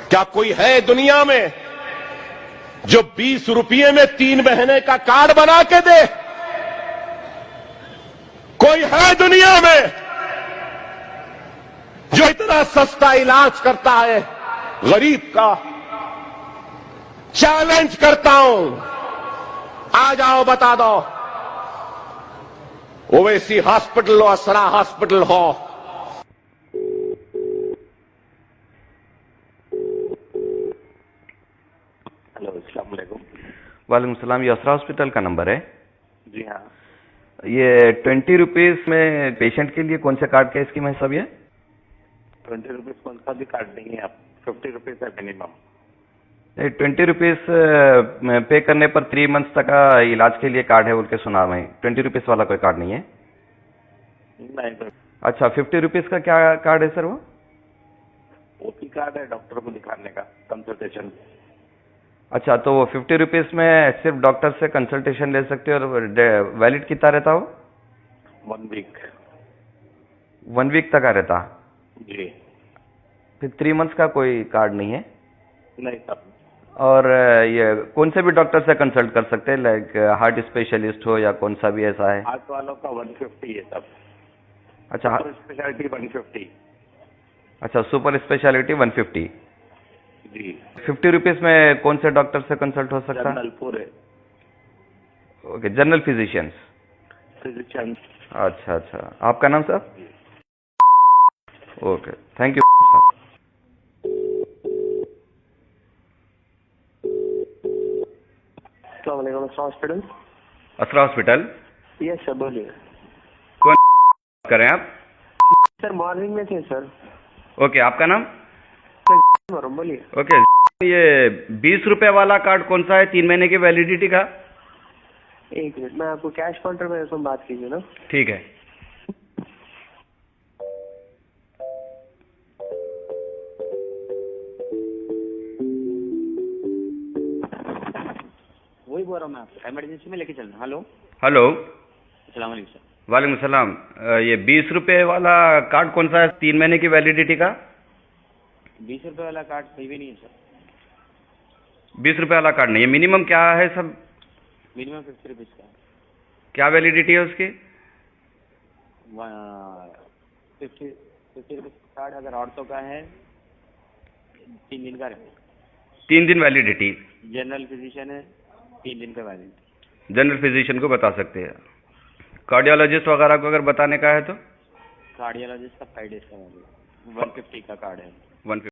क्या कोई है दुनिया में जो 20 रुपये में 3 महीने का कार्ड बना के दे? कोई है दुनिया में जो इतना सस्ता इलाज करता है गरीब का? चैलेंज करता हूं, आ जाओ बता दो। ओवैसी हॉस्पिटल हो, असरा हॉस्पिटल हो, हेलो, अस्सलाम वालेकुम। वालेकुम सलाम। ये असरा हॉस्पिटल का नंबर है? जी हाँ। ये 20 रुपीज में पेशेंट के लिए कौन से कार्ड का स्कीम है सब? ये 20 रुपीज कौन सा भी कार्ड नहीं है, आप 50 रुपीज है मिनिमम। 20 रुपीज पे करने पर 3 मंथ्स तक का इलाज के लिए कार्ड है बोल के सुना मैं। 20 रुपीज वाला कोई कार्ड नहीं है? नहीं तो अच्छा, 50 रुपीज का क्या कार्ड है सर वो? ओपी कार्ड है, डॉक्टर को दिखाने का, कंसल्टेशन। अच्छा, तो वो 50 रुपीज में सिर्फ डॉक्टर से कंसल्टेशन ले सकते हो और वैलिड कितना रहता हो? 1 वीक। 1 वीक तक का रहता? जी फिर 3 मंथ्स का कोई कार्ड नहीं है? नहीं सब। और ये कौन से भी डॉक्टर से कंसल्ट कर सकते हैं, लाइक हार्ट स्पेशलिस्ट हो या कौन सा भी ऐसा है? हार्ट वालों का 150 है सब। अच्छा, स्पेशलिटी 150। अच्छा, सुपर स्पेशलिटी 150। जी 50 रुपीज में कौन से डॉक्टर से कंसल्ट हो सकता है? जनरल पूरे ओके, जनरल फिजिशियंस। फिजिशियन। अच्छा अच्छा, आपका नाम sir? Okay, thank you sir. अस्सलाम हॉस्पिटल। असरा हॉस्पिटल? यस सर, बोलिए। कौन करें आप? सर मॉर्निंग में थे सर। ओके, आपका नाम? बोलिए। ओके, ये 20 रुपए वाला कार्ड कौन सा है 3 महीने की वैलिडिटी का? एक मिनट, मैं आपको कैश काउंटर में तुम बात कीजिए ना। ठीक है। वही बोल रहा हूँ मैं आपको, इमरजेंसी में लेके चलना। हेलो हेलो, अस्सलाम वालेकुम सर। वालेकुम सलाम। ये 20 रुपए वाला कार्ड कौन सा है 3 महीने की वैलिडिटी का? 20 रुपये वाला कार्ड सही भी नहीं है सर। 20 रुपए वाला कार्ड नहीं है। मिनिमम क्या है सब? मिनिमम 50 रुपीज़ का है। क्या वैलिडिटी है उसकी? 50 रुपीज़ कार्ड अगर औरतों का है 3 दिन का रहेगा। 3 दिन वैलिडिटी। जनरल फिजिशियन है 3 दिन का वैलिडिटी। जनरल फिजिशियन को बता सकते हैं। कार्डियोलॉजिस्ट वगैरह को अगर बताने का है तो? कार्डियोलॉजिस्ट का 5 डेज का वैलिडिटी। 150 का कार्ड है। 150।